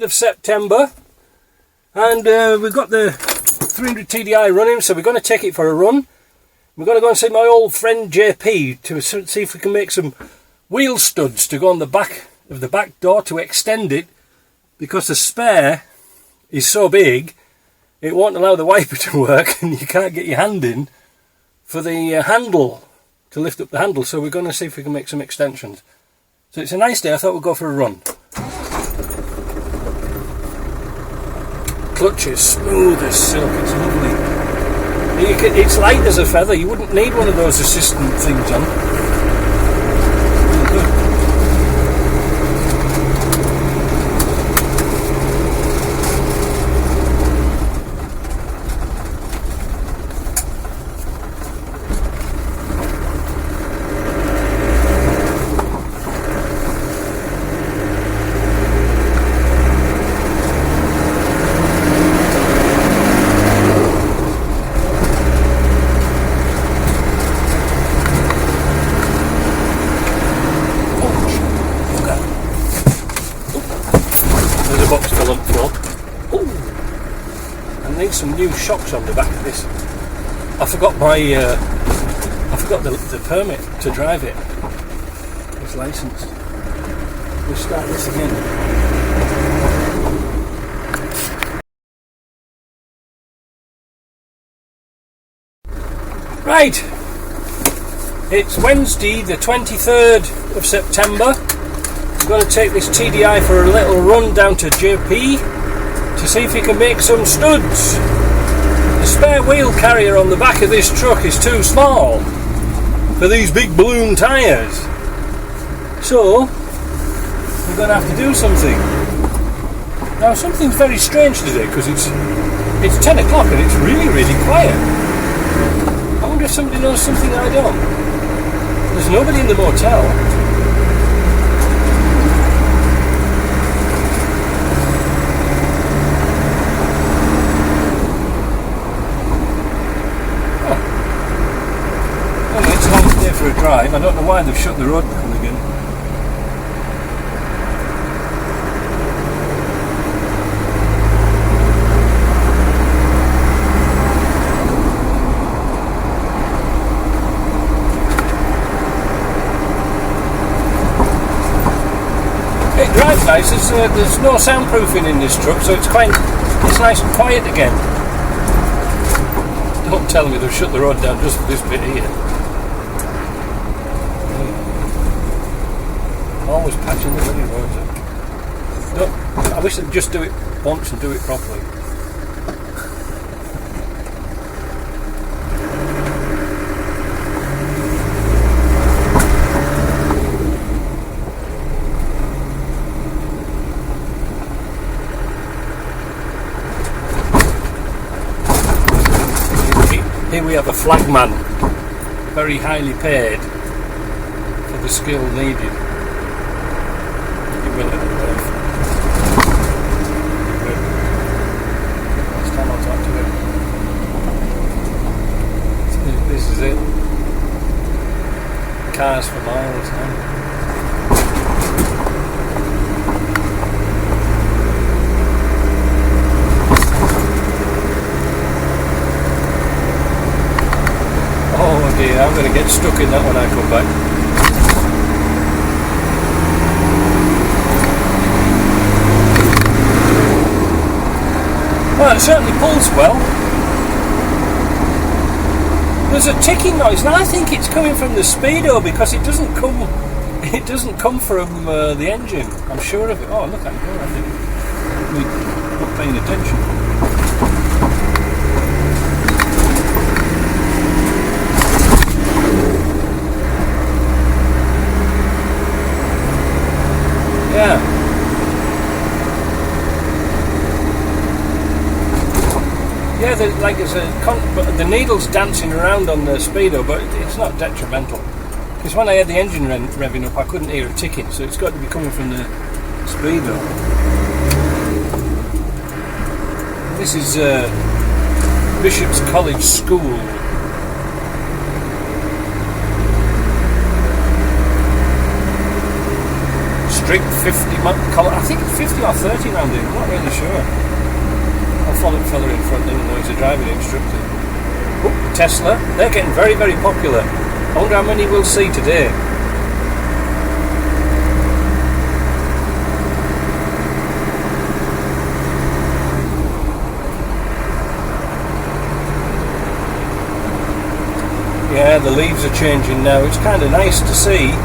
Of September, and we've got the 300 TDI running, so we're going to take it for a run. We're going to go and see my old friend JP to see if we can make some wheel studs to go on the back of the back door to extend it, because the spare is so big it won't allow the wiper to work and you can't get your hand in for the handle to lift up the handle. So we're going to see if we can make some extensions. So it's a nice day. I thought we'd go for a run. Clutch is smooth as silk, it's lovely. It's light as a feather, you wouldn't need one of those assistant things on. Really good. Some new shocks on the back of this. I forgot the permit to drive it. It's licensed. We'll start this again. Right, it's Wednesday the 23rd of September. I'm going to take this TDI for a little run down to JP to see if he can make some studs. The spare wheel carrier on the back of this truck is too small for these big balloon tyres, so we're going to have to do something. Now something's very strange today, because it's 10 o'clock and it's really quiet. I wonder if somebody knows something I don't. There's nobody in the motel. For a drive. I don't know why they've shut the road down again. It drives nice. There's no soundproofing in this truck, so it's nice and quiet again. Don't tell me they've shut the road down just for this bit here. Always patching the bloody roads up. No, I wish they'd just do it once and do it properly. Here we have a flagman, very highly paid for the skill needed. This is it. Cars for miles now. Oh dear, I'm going to get stuck in that when I come back. Well, it certainly pulls well. There's a ticking noise. Now I think it's coming from the speedo, because it doesn't come from the engine. I'm sure of it. Oh, look at it go! I think we're not paying attention. Yeah. Yeah, the needle's dancing around on the speedo, but it's not detrimental. Because when I had the engine revving up, I couldn't hear it ticking, so it's got to be coming from the speedo. This is Bishop's College School. strict 50 I think it's 50 or 30 round here, I'm not really sure. I'll follow the fella in front, didn't know he's a driving instructor. Oh, Tesla, they're getting very, very popular. I wonder how many we'll see today. Yeah, the leaves are changing now. It's kind of nice to see,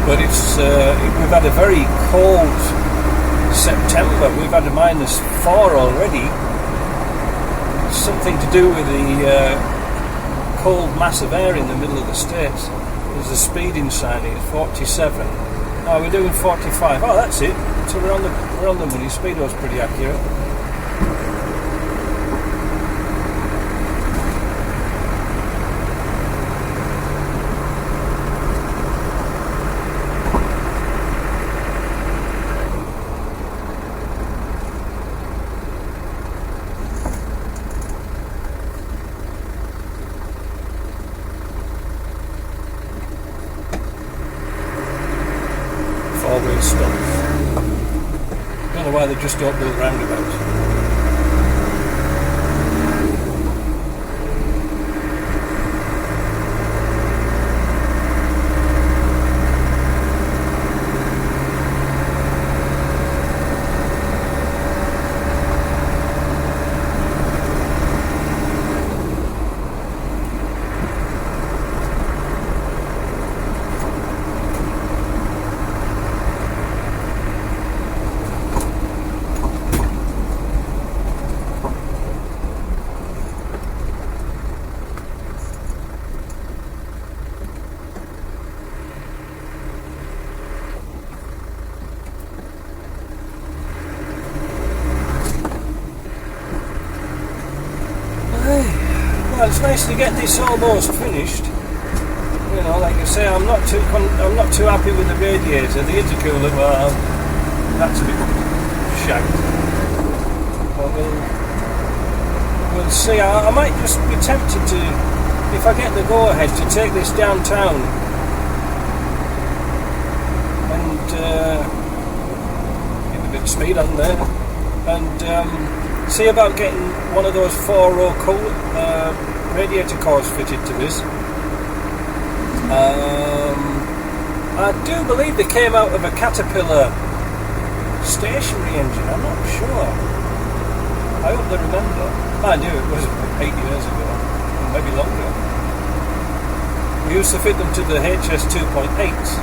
but we've had a very cold September. We've had a -4 already. It's something to do with the cold mass of air in the middle of the States. There's a speeding sign here, 47. Oh, we're doing 45. Oh, that's it. So we're on the money. Speedo's pretty accurate. Four-wheel stop. Don't know why they just don't build roundabouts. Well, it's nice to get this almost finished. You know, like I say, I'm not too happy with the radiator. The intercooler, well, that's a bit shagged. But we'll see. I might just be tempted to, if I get the go-ahead, to take this downtown and get a bit of speed on there and see about getting one of those 4-row radiator cores fitted to this. I do believe they came out of a Caterpillar stationary engine, I'm not sure. I hope they remember. I do, it was 8 years ago, maybe longer. We used to fit them to the HS 2.8s.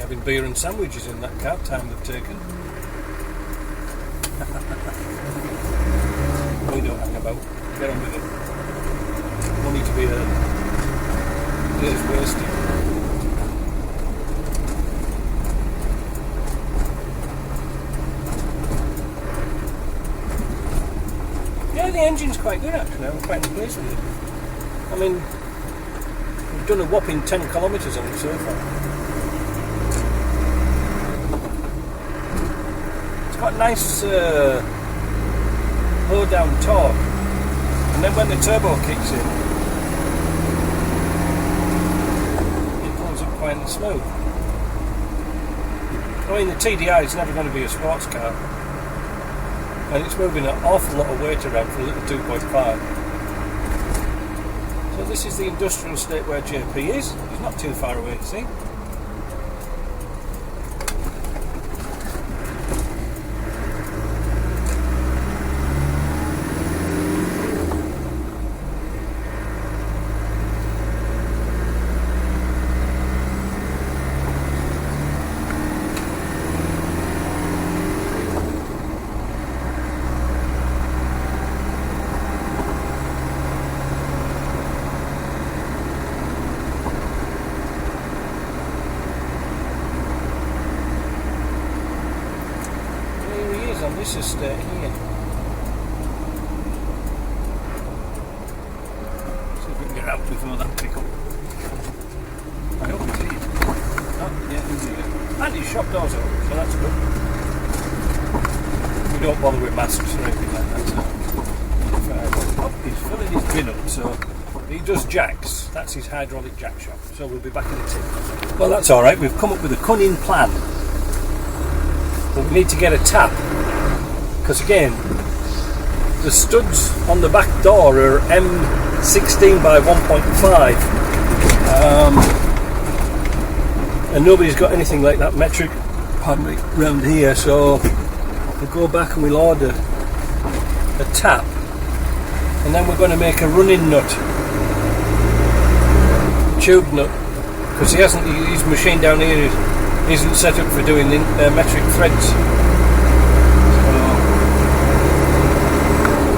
Having beer and sandwiches in that car, time they've taken. We don't hang about. Get on with it. Money to be earned. Days wasted. Yeah, the engine's quite good actually. I'm quite pleased with it. I mean, we've done a whopping 10 kilometres on it so far. Got nice low down torque, and then when the turbo kicks in, it pulls up quite smooth. I mean, the TDI is never going to be a sports car, and it's moving an awful lot of weight around for a little 2.5. So this is the industrial estate where JP is. It's not too far away to see. On this estate here. And his shop doors are open, so that's good. We don't bother with masks or anything like that. So. Oh, he's filling his bin up, so he does jacks. That's his hydraulic jack shop. So we'll be back in a tick. Well, that's alright. We've come up with a cunning plan. But we need to get a tap. Because again, the studs on the back door are M16 by 1.5. And nobody's got anything like that metric, pardon me, around here, so we'll go back and we'll order a tap, and then we're going to make a running nut, tube nut, because his machine down here isn't set up for doing metric threads. So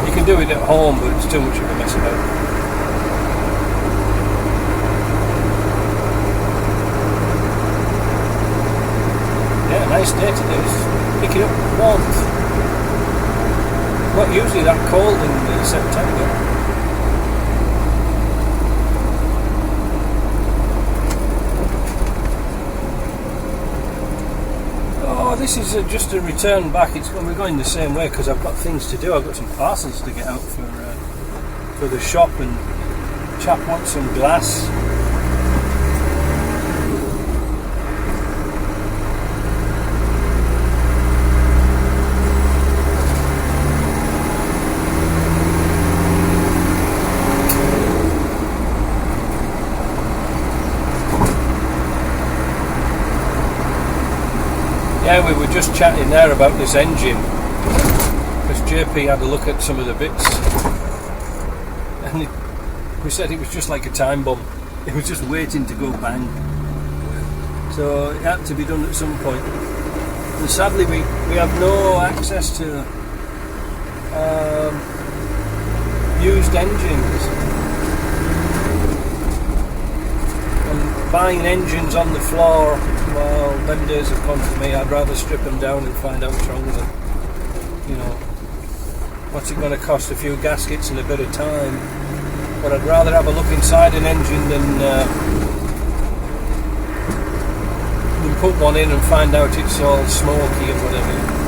you can do it at home, but it's too much of a mess about. Nice day today, it's picking up warmth. Not usually that cold in September. Oh, this is just a return back. We're going the same way because I've got things to do. I've got some parcels to get out for the shop, and chap wants some glass. Yeah, we were just chatting there about this engine, because JP had a look at some of the bits, and we said it was just like a time bomb. It was just waiting to go bang. So it had to be done at some point. And sadly we have no access to used engines. And buying engines on the floor, well, them days have come for me. I'd rather strip them down and find out what's wrong with them. You know, what's it going to cost? A few gaskets and a bit of time. But I'd rather have a look inside an engine than put one in and find out it's all smoky and whatever.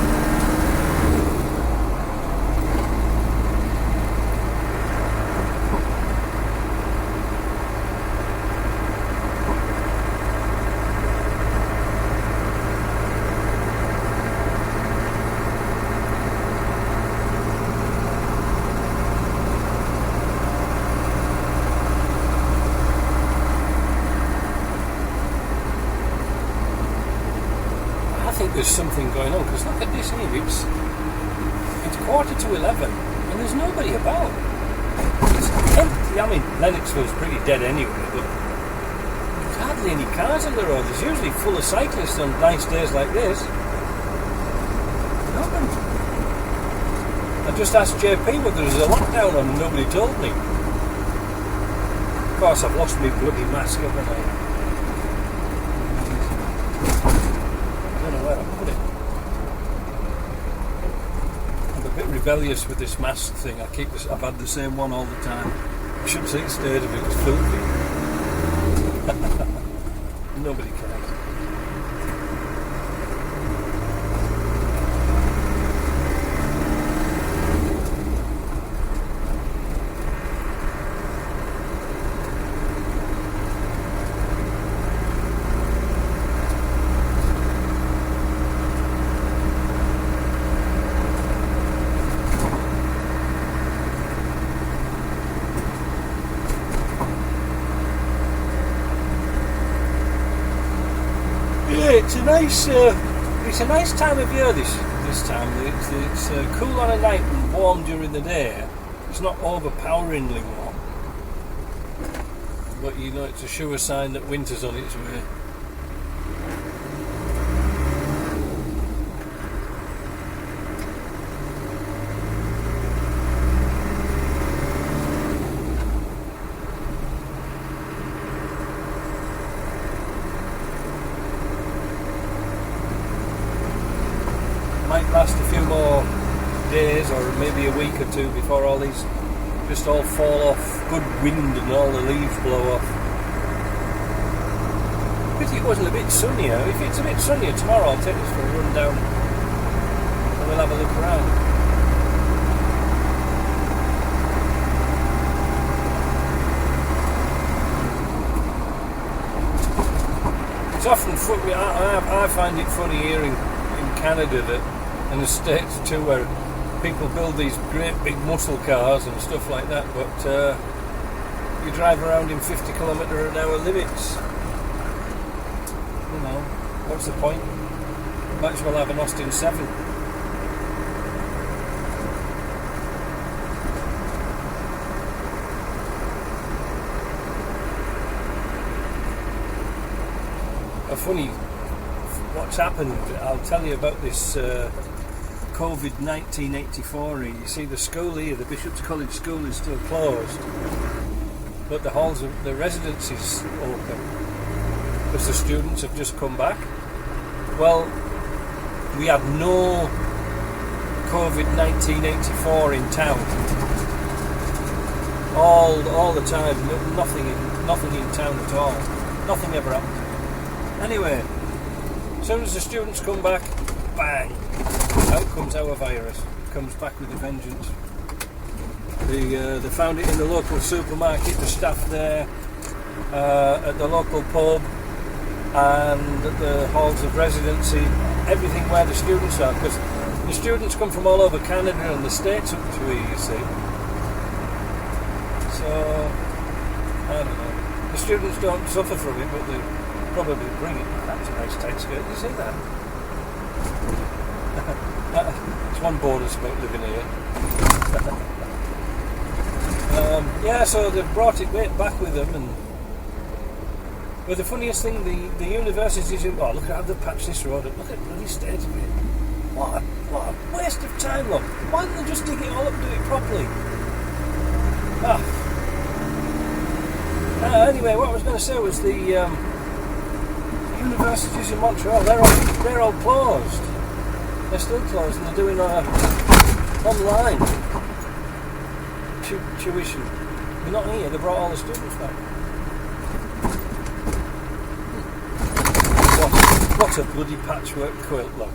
There's something going on, because look at this here, it's 11:15 and there's nobody about. It's empty. I mean, Lennoxville's pretty dead anyway, but there's hardly any cars on the road. There's usually full of cyclists on nice days like this. Nobody. I just asked JP whether there was a lockdown on and nobody told me. Of course, I've lost my bloody mask, haven't I? Rebellious with this mask thing. I've had the same one all the time. I should say it stayed if it was filthy. Nobody cares. It's a nice time of year this time. It's cool on a night and warm during the day. It's not overpoweringly warm, but you know it's a sure sign that winter's on its way. Last a few more days or maybe a week or two before all these just all fall off. Good wind and all the leaves blow off. pity it wasn't a bit sunnier. If it's a bit sunnier tomorrow, I'll take this for a run down and we'll have a look around. It's often funny. I find it funny here in Canada that, and the States too, where people build these great big muscle cars and stuff like that, but you drive around in 50km/h limits. You know, what's the point? Might as well have an Austin 7. Funny what's happened. I'll tell you about this COVID 1984. You see the school here, the Bishop's College School, is still closed, but the halls of the residences open because the students have just come back. Well, we had no COVID 1984 in town all the time. Nothing in town at all. Nothing ever happened. Anyway, as soon as the students come back, bang, out comes our virus. It comes back with a vengeance. They found it in the local supermarket, the staff there, at the local pub, and at the halls of residency, everything where the students are, because the students come from all over Canada and the States up to here, you see. So, I don't know. The students don't suffer from it, but they probably bring it. That's a nice tight skirt. You see that? It's one bonus about living here. Yeah, so they've brought it back with them, and but the funniest thing, the universities in, oh, look at how they patched this road up. Look at the bloody state of it. What a waste of time, look. Why don't they just dig it all up and do it properly? Anyway, what I was going to say was the universities in Montreal, they're all closed. They're still closed, and they're doing online tuition. They're not here, they brought all the students back. What a bloody patchwork quilt, look.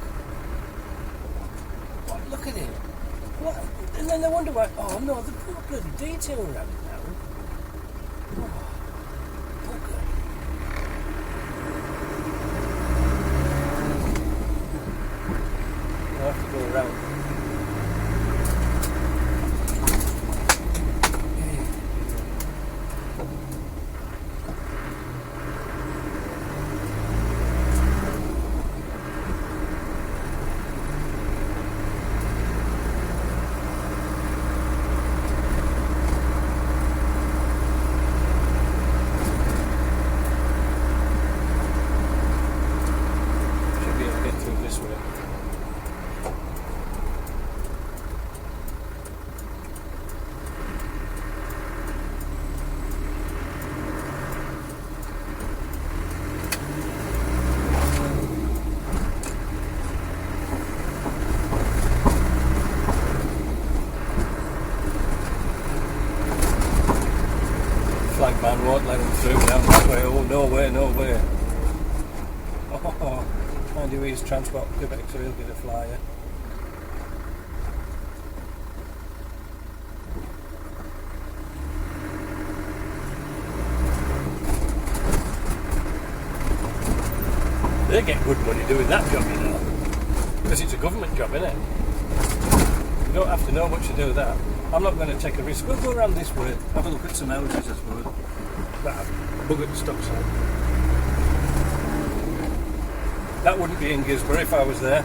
Look at it. What? And then they wonder why, oh no, they put bloody detail around it now. Oh, bugger. I'll have to go around. Man won't let him through down that way. Oh, no way, no way. Oh, mind you, he's Transport Quebec, so he'll be the flyer. They get good money doing that job, you know, because it's a government job, isn't it? You don't have to know much to do that. I'm not going to take a risk. We'll go around this way, have a look at some houses, I suppose. Bug at the stop sign. That wouldn't be in Gisborne if I was there.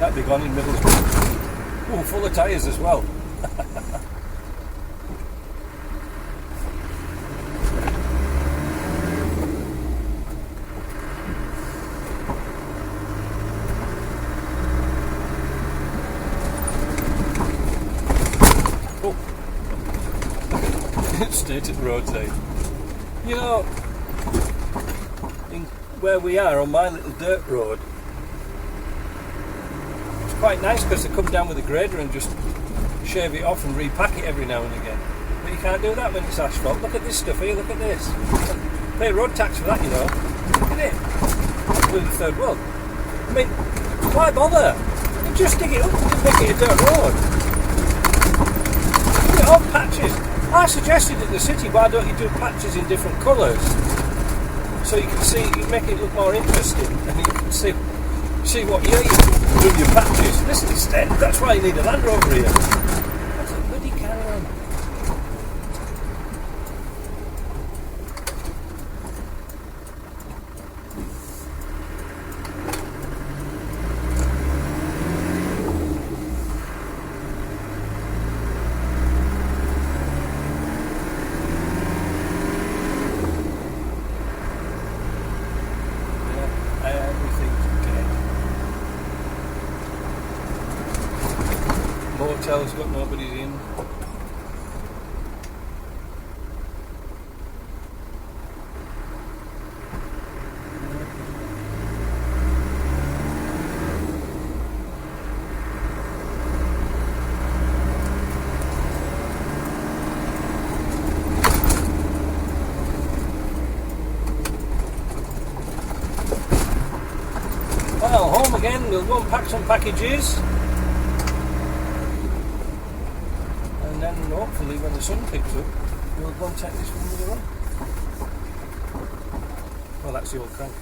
That'd be gone in Middlesbrough. Oh, full of tyres as well. State at the roadside. You know, where we are on my little dirt road, it's quite nice because they come down with a grader and just shave it off and repack it every now and again. But you can't do that when it's asphalt. Look at this stuff here, look at this. Pay road tax for that, you know. Isn't it? We're the third world. I mean, why bother? You just dig it up and make it a dirt road. Do it on patches. I suggested at the city, why don't you do patches in different colours? So you can see, you make it look more interesting, and you can see what year you do your patches. This is dead. That's why you need a Land Rover here. That's a bloody carry on. Motel's got nobody in. Well, home again. We'll go and pack some packages. And then hopefully when the sun picks up, we'll go and take this one with the run. Well, that's the old crank.